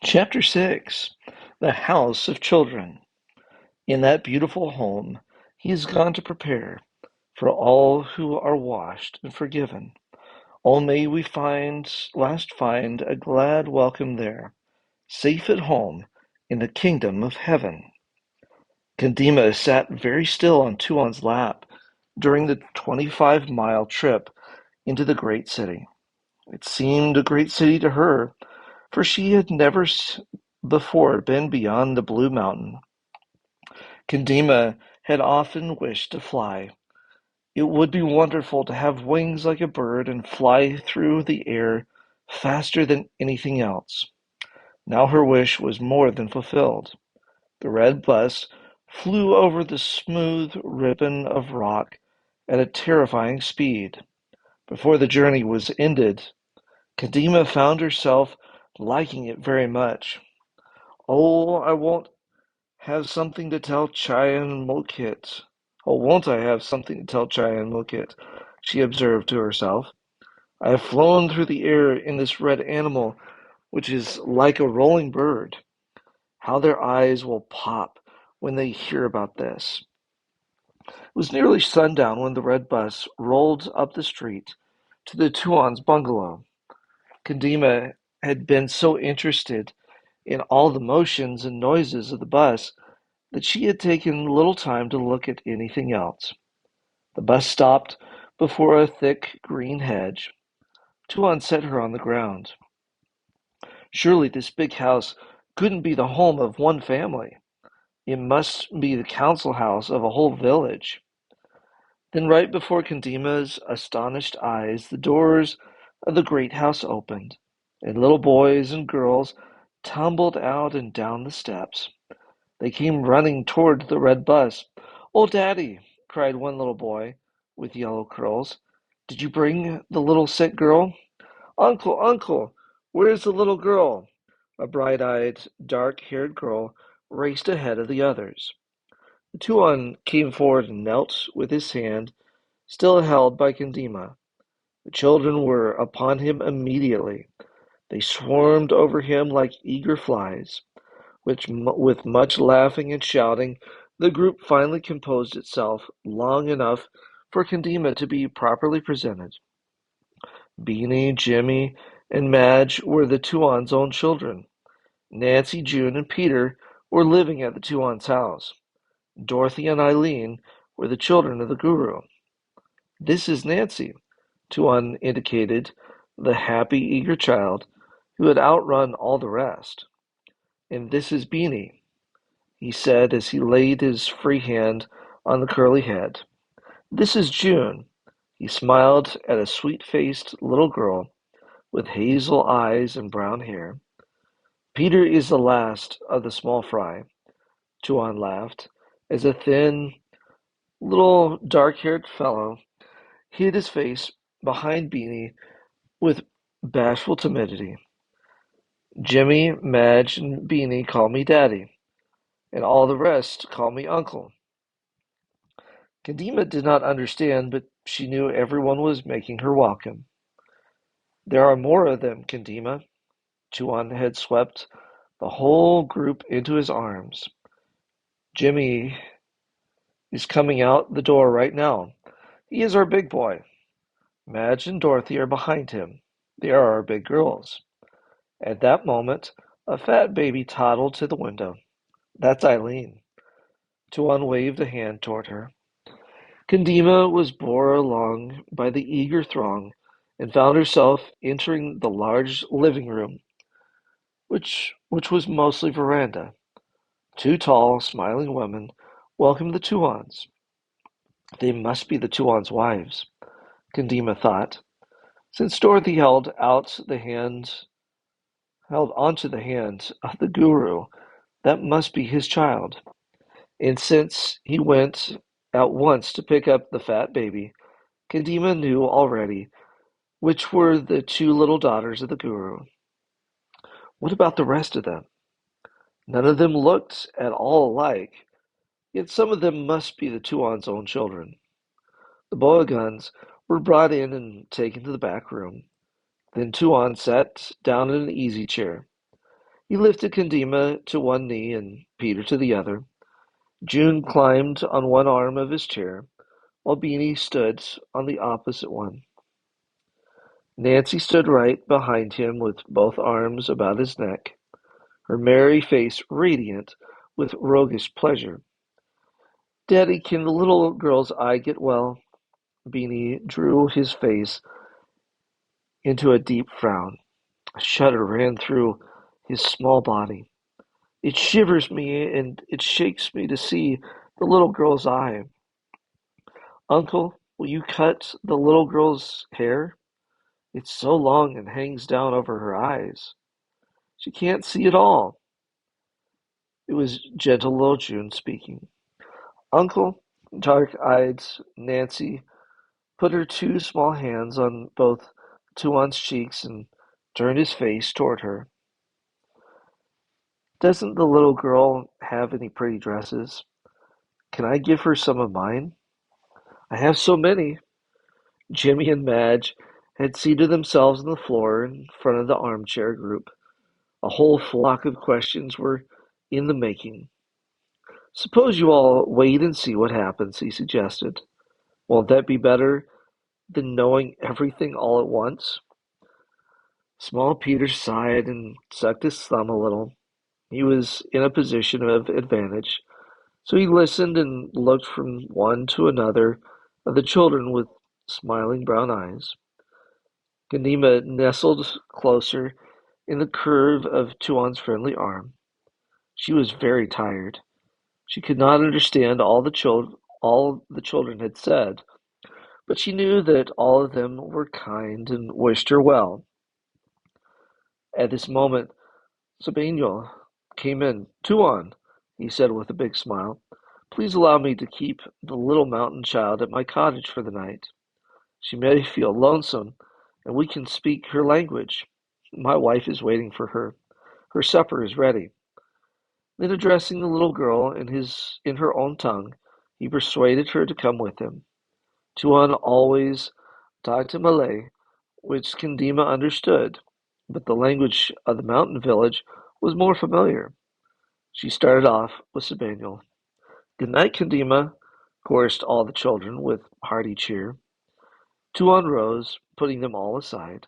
Chapter 6. The House of Children. In that beautiful home he is gone to prepare for all who are washed and forgiven. Oh, may we find a glad welcome there, safe at home in the kingdom of heaven. Candima sat very still on Tuon's lap during the 25-mile trip into the great city. It seemed a great city to her, for she had never before been beyond the Blue Mountain. Candima had often wished to fly. It would be wonderful to have wings like a bird and fly through the air faster than anything else. Now her wish was more than fulfilled. The red bus flew over the smooth ribbon of rock at a terrifying speed. Before the journey was ended, Kadima found herself liking it very much. "Oh, I won't have something to tell Chayan Mokit. Oh, won't I have something to tell Chayan Mokit?" she observed to herself. "I have flown through the air in this red animal, which is like a rolling bird. How their eyes will pop when they hear about this." It was nearly sundown when the red bus rolled up the street to the Tuan's bungalow. Kadima had been so interested in all the motions and noises of the bus that she had taken little time to look at anything else. The bus stopped before a thick green hedge. Tuan set her on the ground. Surely this big house couldn't be the home of one family. It must be the council house of a whole village. Then, right before Kandima's astonished eyes, the doors of the great house opened, and little boys and girls tumbled out and down the steps. They came running toward the red bus. "Oh, Daddy!" cried one little boy with yellow curls. "Did you bring the little sick girl?" "Uncle, uncle, where's the little girl?" A bright-eyed, dark-haired girl raced ahead of the others. The Tuan came forward and knelt with his hand still held by Kandima. The children were upon him immediately. They swarmed over him like eager flies. With much laughing and shouting, the group finally composed itself long enough for Kandima to be properly presented. Beanie, Jimmy, and Madge were the Tuan's own children. Nancy, June, and Peter were living at the Tuan's house. Dorothy and Eileen were the children of the Guru. "This is Nancy," Tuan indicated the happy, eager child who had outrun all the rest. "And this is Beanie," he said as he laid his free hand on the curly head. "This is June." He smiled at a sweet-faced little girl with hazel eyes and brown hair. "Peter is the last of the small fry," Tuan laughed, as a thin, little dark-haired fellow hid his face behind Beanie with bashful timidity. "Jimmy, Madge, and Beanie call me Daddy, and all the rest call me Uncle." Kadima did not understand, but she knew everyone was making her welcome. "There are more of them, Kadima." Tuan had swept the whole group into his arms. "Jimmy is coming out the door right now. He is our big boy. Madge and Dorothy are behind him. They are our big girls." At that moment, a fat baby toddled to the window. "That's Eileen." Tuan waved a hand toward her. Kandima was bore along by the eager throng and found herself entering the large living room, which was mostly veranda. Two tall, smiling women welcomed the Tuans. They must be the Tuans' wives, Kandima thought, since Dorothy held onto the hand of the Guru. That must be his child. And since he went at once to pick up the fat baby, Kadima knew already which were the two little daughters of the Guru. What about the rest of them? None of them looked at all alike, yet some of them must be the Tuan's own children. The Boaguns were brought in and taken to the back room. Then Tuan sat down in an easy chair. He lifted Condima to one knee and Peter to the other. June climbed on one arm of his chair, while Beanie stood on the opposite one. Nancy stood right behind him with both arms about his neck, her merry face radiant with roguish pleasure. Daddy, can the little girl's eye get well? Beanie drew his face into a deep frown. A shudder ran through his small body. It shivers me and it shakes me to see the little girl's eye. Uncle, will you cut the little girl's hair? It's so long and hangs down over her eyes. She can't see at all. It was gentle little June speaking. Uncle, dark-eyed Nancy put her two small hands on both Tuan's cheeks and turned his face toward her. Doesn't the little girl have any pretty dresses? Can I give her some of mine? I have so many. Jimmy and Madge had seated themselves on the floor in front of the armchair group. A whole flock of questions were in the making. Suppose you all wait and see what happens, he suggested. Won't that be better than knowing everything all at once? Small Peter sighed and sucked his thumb a little. He was in a position of advantage, so he listened and looked from one to another of the children with smiling brown eyes. Ganima nestled closer in the curve of Tuan's friendly arm. She was very tired. She could not understand all the children had said, but she knew that all of them were kind and wished her well. At this moment, Sabiño came in. Tuan, he said with a big smile, please allow me to keep the little mountain child at my cottage for the night. She may feel lonesome, and we can speak her language. My wife is waiting for her. Her supper is ready. Then addressing the little girl in her own tongue, he persuaded her to come with him. Tuan always talked in Malay, which Kandima understood, but the language of the mountain village was more familiar. She started off with Sabaniel. Good night, Kandima, chorused all the children with hearty cheer. Tuan rose, putting them all aside.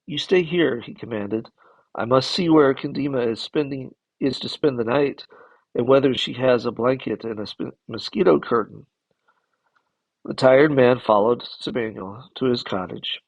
You stay here, he commanded. I must see where Kandima is to spend the night, and whether she has a blanket and a mosquito curtain. The tired man followed Sabaniel to his cottage.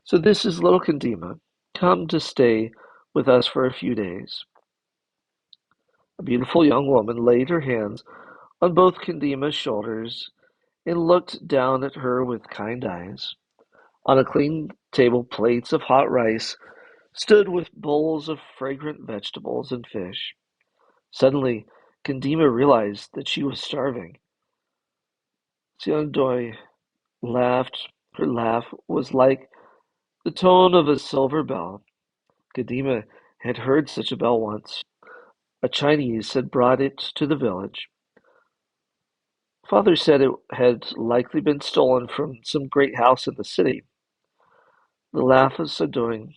So this is little Kandima, come to stay with us for a few days. A beautiful young woman laid her hands on both Kandima's shoulders and looked down at her with kind eyes. On a clean table, plates of hot rice stood with bowls of fragrant vegetables and fish. Suddenly, Kandima realized that she was starving. Xiangdoi laughed. Her laugh was like the tone of a silver bell. Kandima had heard such a bell once. A Chinese had brought it to the village. Father said it had likely been stolen from some great house in the city. The laugh of Sadoin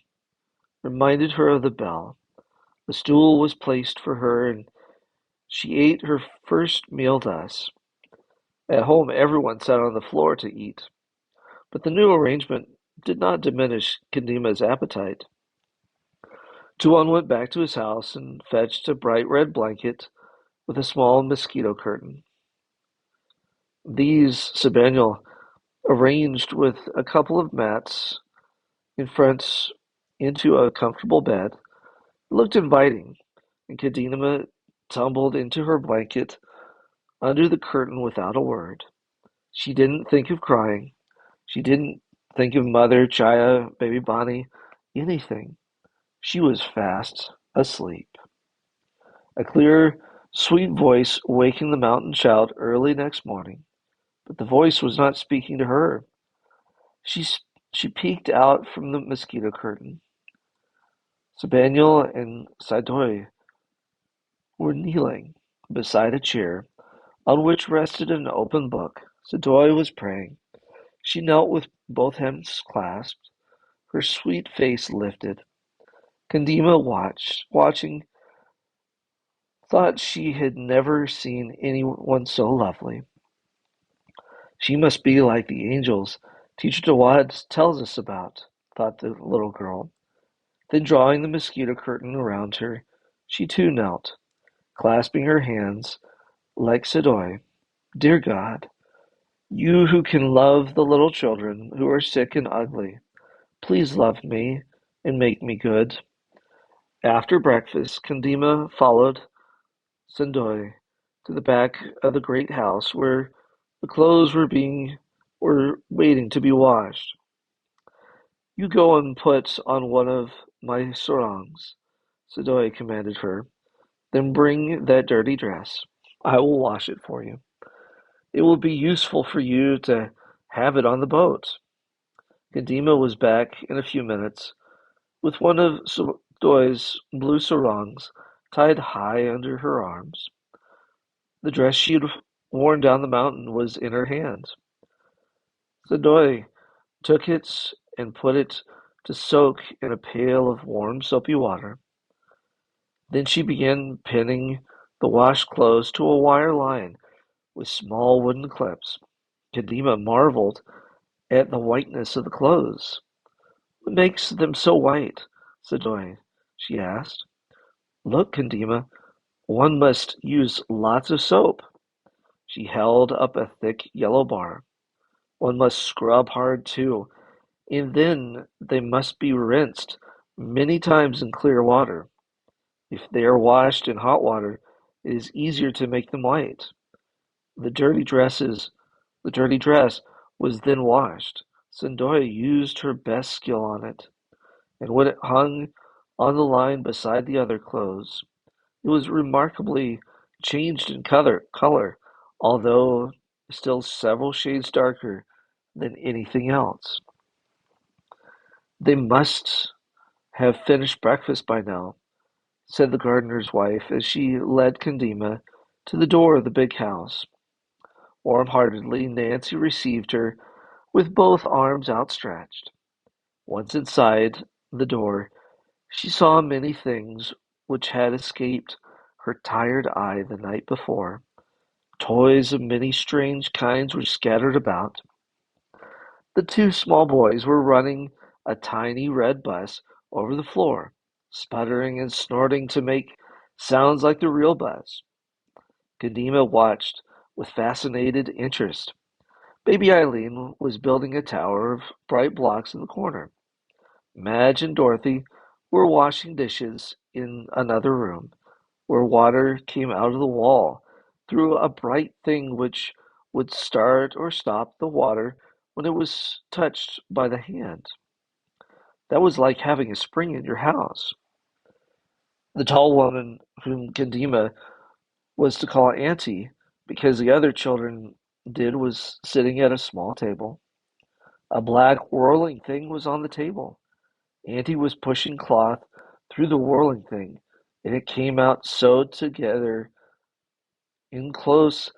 reminded her of the bell. The stool was placed for her, and she ate her first meal thus. At home, everyone sat on the floor to eat, but the new arrangement did not diminish Kandima's appetite. Tuan went back to his house and fetched a bright red blanket with a small mosquito curtain. These Sabaniel arranged with a couple of mats in front into a comfortable bed. It looked inviting, and Kadima tumbled into her blanket under the curtain without a word. She didn't think of crying. She didn't think of Mother, Chaya, Baby Bonnie, anything. She was fast asleep. A clear, sweet voice wakened the mountain child early next morning, but the voice was not speaking to her. She she peeked out from the mosquito curtain. Sabaniel and Sadoy were kneeling beside a chair on which rested an open book. Sadoy was praying. She knelt with both hands clasped, her sweet face lifted. Kandima watching, thought she had never seen anyone so lovely. She must be like the angels Teacher Dawad tells us about, thought the little girl. Then drawing the mosquito curtain around her, she too knelt, clasping her hands like Sadoy. Dear God, you who can love the little children who are sick and ugly, please love me and make me good. After breakfast, Kandima followed Sandoy to the back of the great house where the clothes were waiting to be washed. You go and put on one of my sarongs, Sadoy commanded her. Then bring that dirty dress. I will wash it for you. It will be useful for you to have it on the boat. Kadima was back in a few minutes with one of Sadoy's blue sarongs tied high under her arms. The dress she had worn down the mountain was in her hand. Sadoy took it and put it to soak in a pail of warm, soapy water. Then she began pinning the washed clothes to a wire line with small wooden clips. Kadima marveled at the whiteness of the clothes. What makes them so white? Sadoy, she asked. Look, Kadima, one must use lots of soap. She held up a thick yellow bar. One must scrub hard too, and then they must be rinsed many times in clear water. If they are washed in hot water, it is easier to make them white. The dirty dresses the dirty dress was then washed. Sandoya used her best skill on it, and when it hung on the line beside the other clothes, it was remarkably changed in color, although still several shades darker than anything else. They must have finished breakfast by now, said the gardener's wife as she led Kandima to the door of the big house. Warm-heartedly, Nancy received her with both arms outstretched. Once inside the door, she saw many things which had escaped her tired eye the night before. Toys of many strange kinds were scattered about. The two small boys were running a tiny red bus over the floor, sputtering and snorting to make sounds like the real bus. Kadima watched with fascinated interest. Baby Eileen was building a tower of bright blocks in the corner. Madge and Dorothy were washing dishes in another room, where water came out of the wall through a bright thing which would start or stop the water when it was touched by the hand. That was like having a spring in your house. The tall woman whom Gandima was to call Auntie, because the other children did, was sitting at a small table. A black whirling thing was on the table. Auntie was pushing cloth through the whirling thing, and it came out sewed together in close,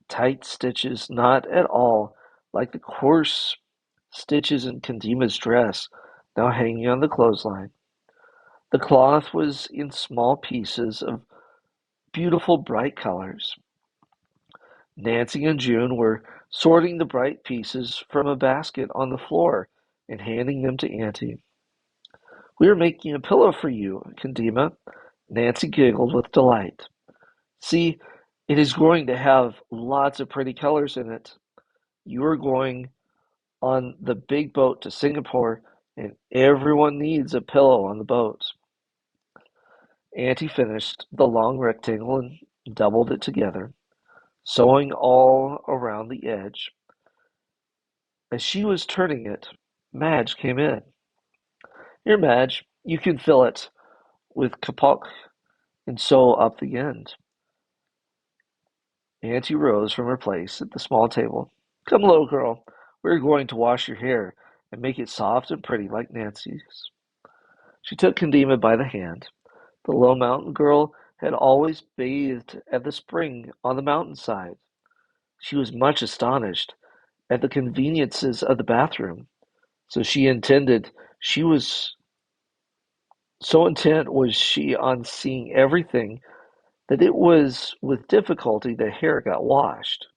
tight stitches, not at all like the coarse stitches in Kandima's dress, now hanging on the clothesline. The cloth was in small pieces of beautiful bright colors. Nancy and June were sorting the bright pieces from a basket on the floor and handing them to Auntie. We are making a pillow for you, Kandima. Nancy giggled with delight. See, it is going to have lots of pretty colors in it. You are going on the big boat to Singapore, and everyone needs a pillow on the boat. Auntie finished the long rectangle and doubled it together, sewing all around the edge. As she was turning it, Madge came in. Here, Madge, you can fill it with kapok and sew up the end. Auntie rose from her place at the small table. Come, little girl, we are going to wash your hair and make it soft and pretty like Nancy's. She took Kandima by the hand. The little mountain girl had always bathed at the spring on the mountainside. She was much astonished at the conveniences of the bathroom, so she intended she was So intent was she on seeing everything that it was with difficulty the hair got washed.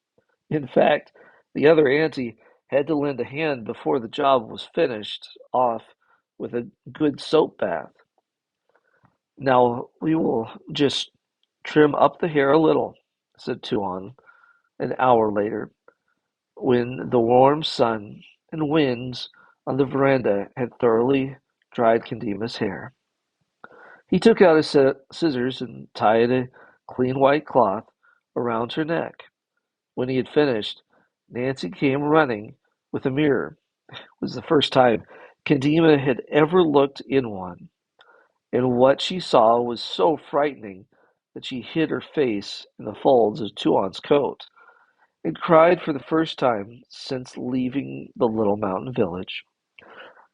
In fact, the other auntie had to lend a hand before the job was finished off with a good soap bath. Now we will just trim up the hair a little, said Tuan an hour later, when the warm sun and winds on the veranda had thoroughly dried Candima's hair. He took out his scissors and tied a clean white cloth around her neck. When he had finished, Nancy came running with a mirror. It was the first time Candima had ever looked in one, and what she saw was so frightening that she hid her face in the folds of Tuon's coat and cried for the first time since leaving the little mountain village.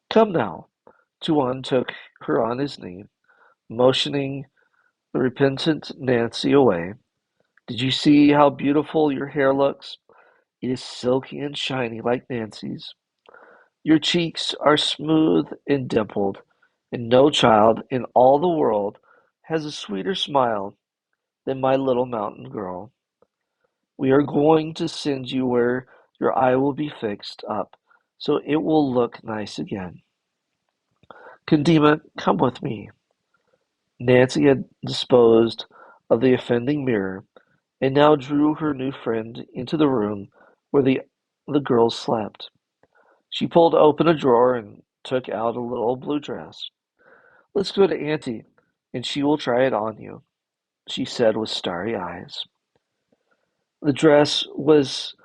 Come now. Tuon took her on his knee, motioning the repentant Nancy away. Did you see how beautiful your hair looks? It is silky and shiny like Nancy's. Your cheeks are smooth and dimpled, and no child in all the world has a sweeter smile than my little mountain girl. We are going to send you where your eye will be fixed up, so it will look nice again. Candima, come with me. Nancy had disposed of the offending mirror, and now drew her new friend into the room where the girls slept. She pulled open a drawer and took out a little blue dress. Let's go to Auntie, and she will try it on you, she said with starry eyes. The dress was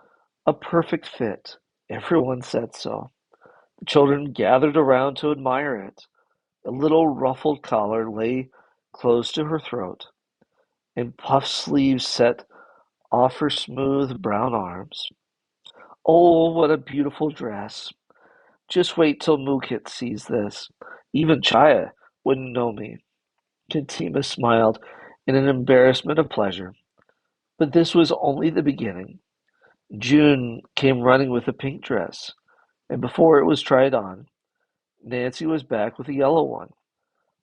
a perfect fit. Everyone said so. The children gathered around to admire it. A little ruffled collar lay close to her throat, and puffed sleeves set off her smooth brown arms. Oh, what a beautiful dress! Just wait till Mukit sees this. Even Chaya wouldn't know me. Katima smiled in an embarrassment of pleasure. But this was only the beginning. June came running with a pink dress, and before it was tried on, Nancy was back with a yellow one.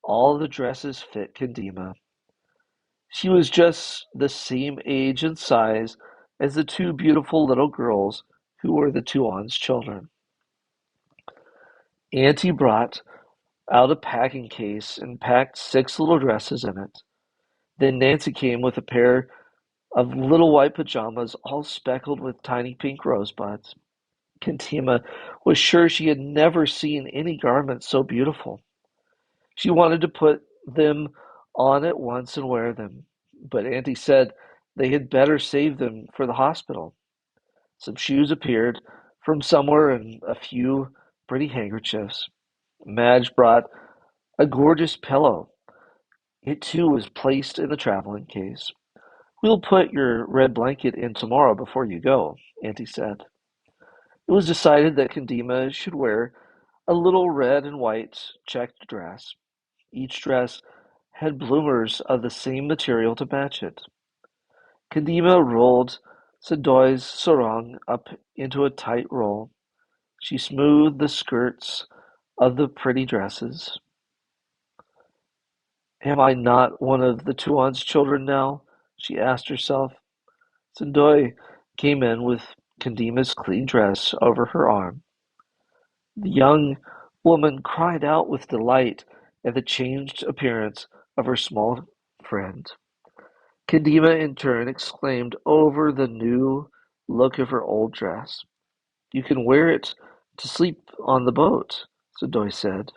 All the dresses fit Kadima. She was just the same age and size as the two beautiful little girls who were the Tuan's children. Auntie brought out a packing case and packed 6 little dresses in it. Then Nancy came with a pair of little white pajamas all speckled with tiny pink rosebuds. Kantima was sure she had never seen any garments so beautiful. She wanted to put them on at once and wear them, but Auntie said they had better save them for the hospital. Some shoes appeared from somewhere and a few pretty handkerchiefs. Madge brought a gorgeous pillow. It too was placed in the traveling case. We'll put your red blanket in tomorrow before you go, Auntie said. It was decided that Candima should wear a little red and white checked dress. Each dress had bloomers of the same material to match it. Candima rolled Sadoy's sarong up into a tight roll. She smoothed the skirts of the pretty dresses. Am I not one of the Tuan's children now? She asked herself. Sandoy came in with Candima's clean dress over her arm. The young woman cried out with delight at the changed appearance of her small friend. Candima in turn exclaimed over the new look of her old dress. You can wear it to sleep on the boat, Sandoy said.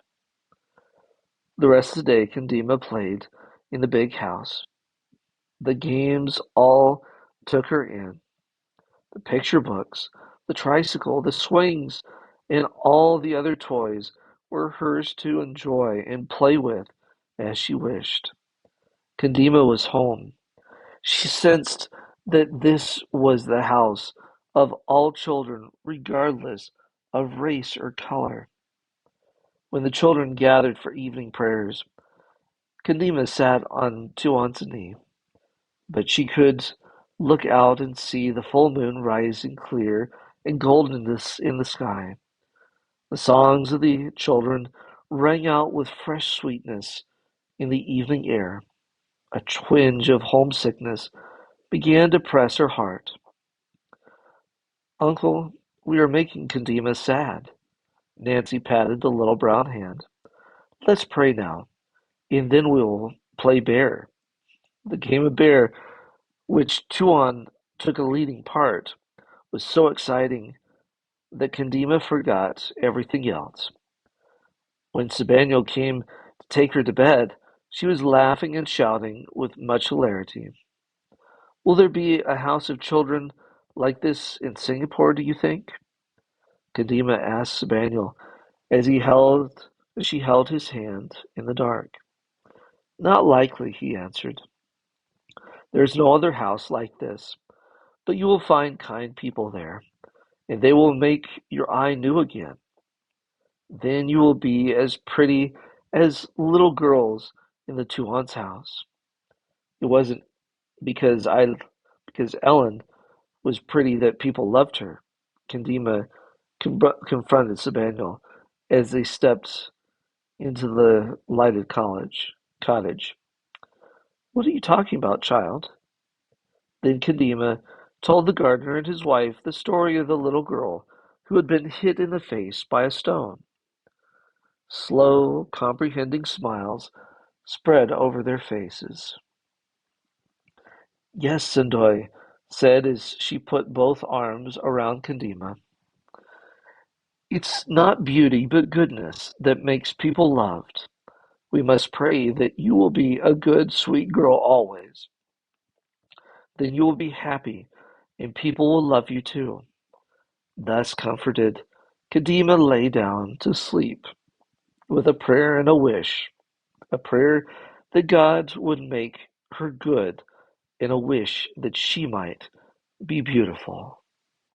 The rest of the day Candima played in the big house. The games all took her in. The picture books, the tricycle, the swings, and all the other toys were hers to enjoy and play with as she wished. Candima was home. She sensed that this was the house of all children, regardless of race or color. When the children gathered for evening prayers, Candima sat on Tuan's knee, but she could look out and see the full moon rising clear and golden in the sky. The songs of the children rang out with fresh sweetness in the evening air. A twinge of homesickness began to press her heart. "Uncle, we are making Kadima sad." Nancy patted the little brown hand. "Let's pray now, and then we'll play bear." The game of bear, which Tuan took a leading part, was so exciting that Kadima forgot everything else. When Sebanyo came to take her to bed, she was laughing and shouting with much hilarity. "Will there be a house of children like this in Singapore, do you think?" Kadima asked Sebanyo as she held his hand in the dark. "Not likely," he answered. "There is no other house like this, but you will find kind people there, and they will make your eye new again. Then you will be as pretty as little girls in the Tuan's house." It wasn't because I because Ellen was pretty that people loved her. Kadima confronted Sebanyo as they stepped into the lighted cottage. "What are you talking about, child?" Then Kadima told the gardener and his wife the story of the little girl who had been hit in the face by a stone. Slow, comprehending smiles spread over their faces. "Yes," Sindoi said as she put both arms around Kadima. "It's not beauty but goodness that makes people loved. We must pray that you will be a good, sweet girl always. Then you will be happy, and people will love you too." Thus comforted, Kadima lay down to sleep with a prayer and a wish, a prayer that God would make her good, and a wish that she might be beautiful.